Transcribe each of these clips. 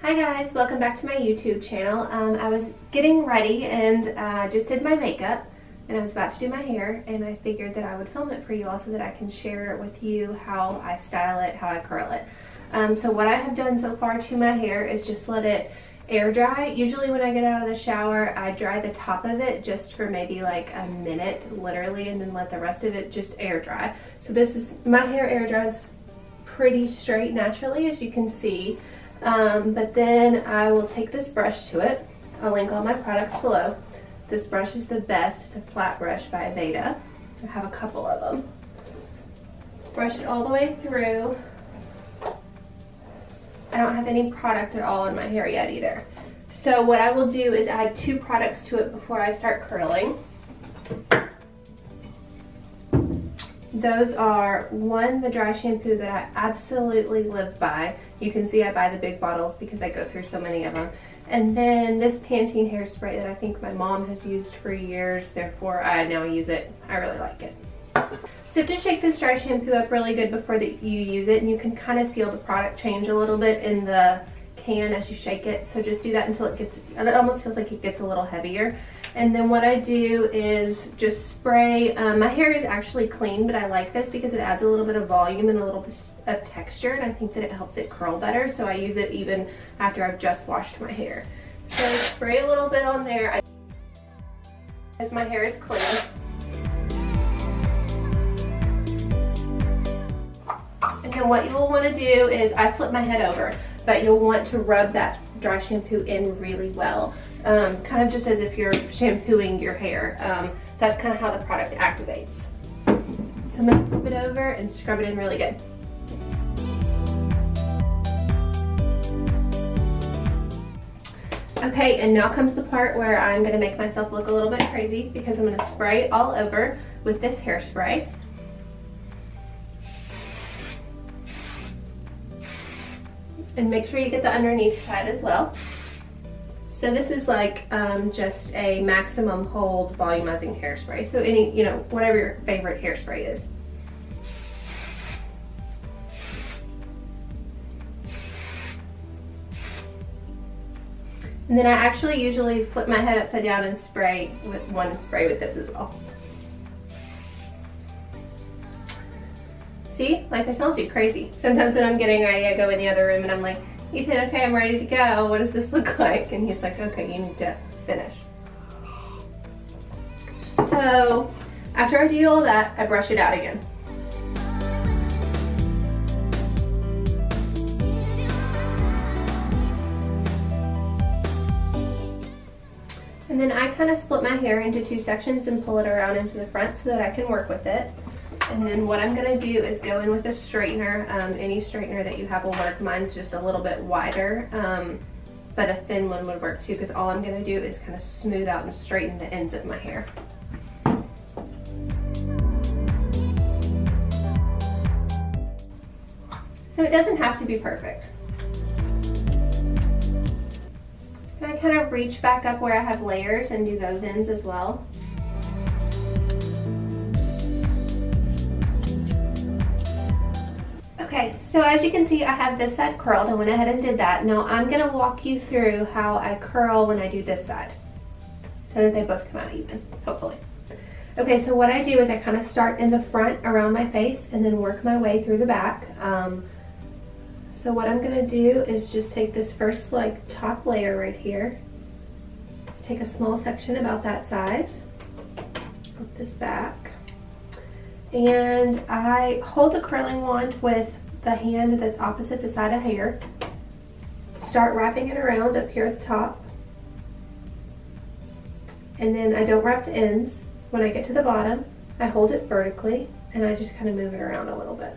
Hi guys, welcome back to my YouTube channel. I was getting ready and just did my makeup and I was about to do my hair, and I figured that I would film it for you all so that I can share with you how I style it, how I curl it. So what I have done so far to my hair is just let it air dry. Usually when I get out of the shower, I dry the top of it just for maybe like a minute, literally, and then let the rest of it just air dry. So this is, my hair air dries pretty straight naturally, as you can see. But then I will take this brush to it. I'll link all my products below. This brush is the best. It's a flat brush by Aveda. I have a couple of them. Brush it all the way through. I don't have any product at all in my hair yet either. So what I will do is add 2 products to it before I start curling. Those are, one, the dry shampoo that I absolutely live by. You can see I buy the big bottles because I go through so many of them. And then this Pantene hairspray that I think my mom has used for years, therefore I now use it. I really like it. So just shake this dry shampoo up really good before that you use it, and you can kind of feel the product change a little bit in the can as you shake it. So just do that until it gets, it almost feels like it gets a little heavier. And then what I do is just spray, my hair is actually clean, but I like this because it adds a little bit of volume and a little bit of texture, and I think that it helps it curl better. So I use it even after I've just washed my hair. So spray a little bit on there as my hair is clean. And then what you'll want to do is, I flip my head over, but you'll want to rub that dry shampoo in really well. Kind of just as if you're shampooing your hair. That's kind of how the product activates. So I'm going to flip it over and scrub it in really good. Okay, and now comes the part where I'm going to make myself look a little bit crazy, because I'm going to spray all over with this hairspray. And make sure you get the underneath side as well. So this is like just a maximum hold volumizing hairspray. So any, you know, whatever your favorite hairspray is. And then I actually usually flip my head upside down and spray with one spray with this as well. See, like I told you, crazy. Sometimes when I'm getting ready, I go in the other room and I'm like, Ethan, okay, I'm ready to go. What does this look like? And he's like, okay, you need to finish. So after I do all that, I brush it out again. And then I kind of split my hair into 2 sections and pull it around into the front so that I can work with it. And then what I'm going to do is go in with a straightener. Any straightener that you have will work. Mine's just a little bit wider, but a thin one would work too, because all I'm going to do is kind of smooth out and straighten the ends of my hair. So it doesn't have to be perfect. And I kind of reach back up where I have layers and do those ends as well. Okay, so as you can see, I have this side curled. I went ahead and did that. Now I'm going to walk you through how I curl when I do this side, so that they both come out even, hopefully. Okay, so what I do is I kind of start in the front around my face and then work my way through the back. So what I'm going to do is just take this first like top layer right here, take a small section about that size, flip this back, and I hold the curling wand with the hand that's opposite the side of hair. Start wrapping it around up here at the top. And then I don't wrap the ends. When I get to the bottom, I hold it vertically and I just kind of move it around a little bit.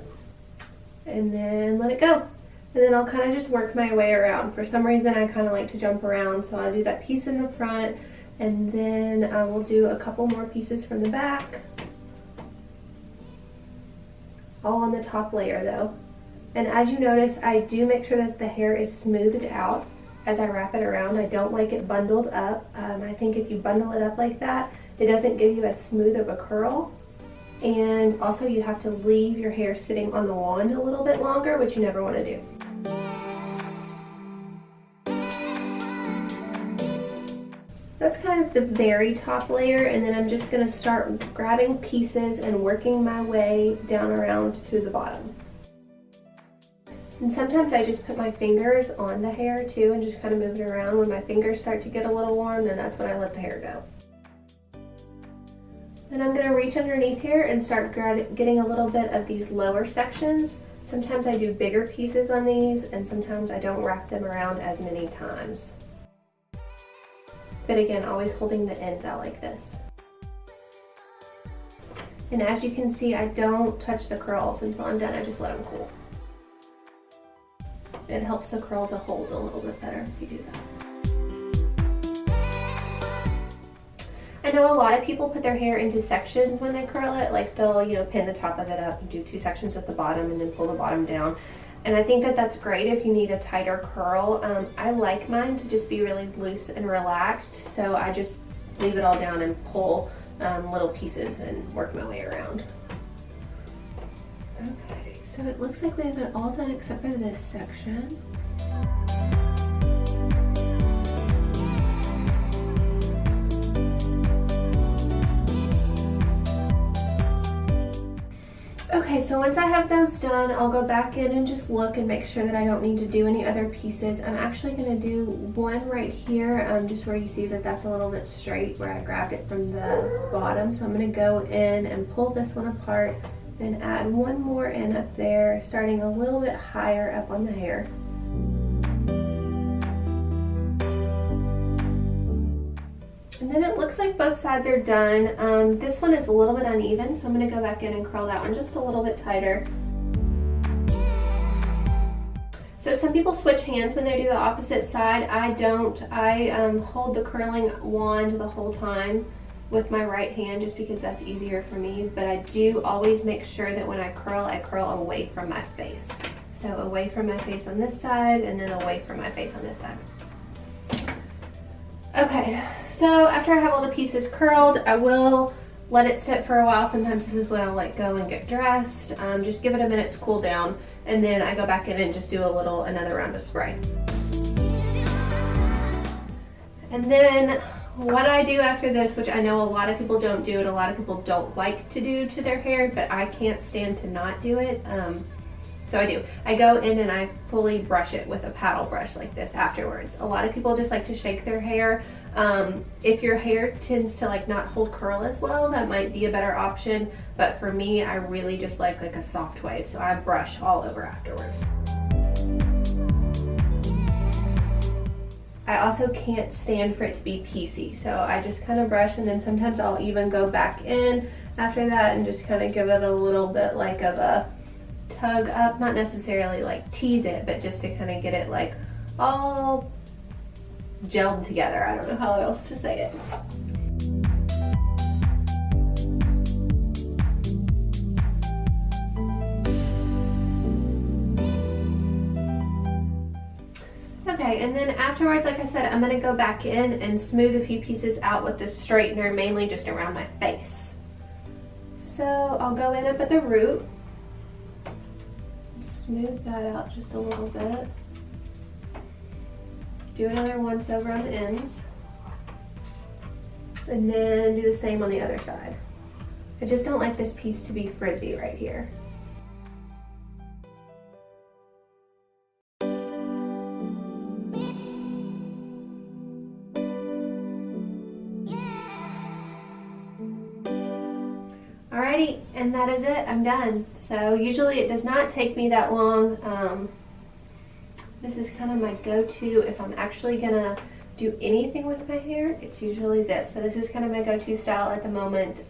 And then let it go. And then I'll kind of just work my way around. For some reason I kind of like to jump around, so I'll do that piece in the front, and then I will do a couple more pieces from the back. All on the top layer though. And as you notice, I do make sure that the hair is smoothed out as I wrap it around. I don't like it bundled up. I think if you bundle it up like that, it doesn't give you as smooth of a curl. And also you have to leave your hair sitting on the wand a little bit longer, which you never want to do. that's kind of the very top layer, and then I'm just going to start grabbing pieces and working my way down around to the bottom. And sometimes I just put my fingers on the hair too and just kind of move it around. When my fingers start to get a little warm, then that's when I let the hair go. Then I'm going to reach underneath here and start getting a little bit of these lower sections. Sometimes I do bigger pieces on these, and sometimes I don't wrap them around as many times. But again, always holding the ends out like this. And as you can see, I don't touch the curls until I'm done. I just let them cool. It helps the curl to hold a little bit better if you do that. I know a lot of people put their hair into sections when they curl it, like they'll, you know, pin the top of it up and do 2 sections at the bottom and then pull the bottom down. And I think that that's great if you need a tighter curl. I like mine to just be really loose and relaxed, so I just leave it all down and pull little pieces and work my way around. Okay, so it looks like we have it all done except for this section. Okay, so once I have those done, I'll go back in and just look and make sure that I don't need to do any other pieces. I'm actually going to do one right here, just where you see that that's a little bit straight, where I grabbed it from the bottom. So I'm going to go in and pull this one apart and add one more in up there, starting a little bit higher up on the hair. And then it looks like both sides are done. This one is a little bit uneven, so I'm going to go back in and curl that one just a little bit tighter. So some people switch hands when they do the opposite side. I don't. I hold the curling wand the whole time with my right hand just because that's easier for me. But I do always make sure that when I curl away from my face. So away from my face on this side and then away from my face on this side. Okay. So after I have all the pieces curled, I will let it sit for a while. Sometimes this is when I'll let go and get dressed. Just give it a minute to cool down, and then I go back in and just do another round of spray. And then what I do after this, which I know a lot of people don't do and a lot of people don't like to do to their hair, but I can't stand to not do it. So I do. I go in and I fully brush it with a paddle brush like this afterwards. A lot of people just like to shake their hair. If your hair tends to like not hold curl as well, that might be a better option. But for me, I really just like a soft wave. So I brush all over afterwards. I also can't stand for it to be piecey. So I just kind of brush, and then sometimes I'll even go back in after that and just kind of give it a little bit like of a tug up, not necessarily like tease it, but just to kind of get it like all gelled together. I don't know how else to say it. Okay, and then afterwards, like I said, I'm going to go back in and smooth a few pieces out with this straightener, mainly just around my face. So I'll go in up at the root, smooth that out just a little bit. Do another once over on the ends. And then do the same on the other side. I just don't like this piece to be frizzy right here. Alrighty, and that is it. I'm done. So usually it does not take me that long. This is kind of my go-to if I'm actually gonna do anything with my hair. It's usually this. So this is kind of my go-to style at the moment.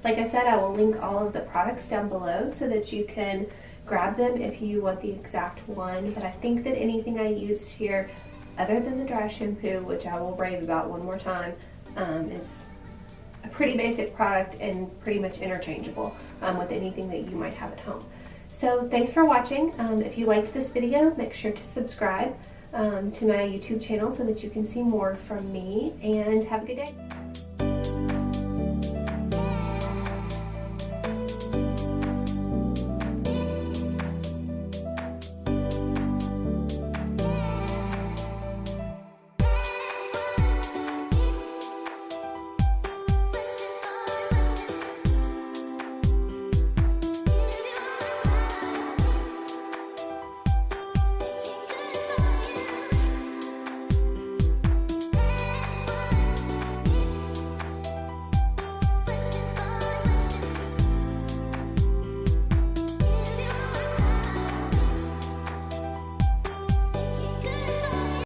Like I said, I will link all of the products down below so that you can grab them if you want the exact one. But I think that anything I used here, other than the dry shampoo, which I will rave about one more time, is a pretty basic product and pretty much interchangeable with anything that you might have at home. So thanks for watching. If you liked this video, make sure to subscribe to my YouTube channel so that you can see more from me, and have a good day.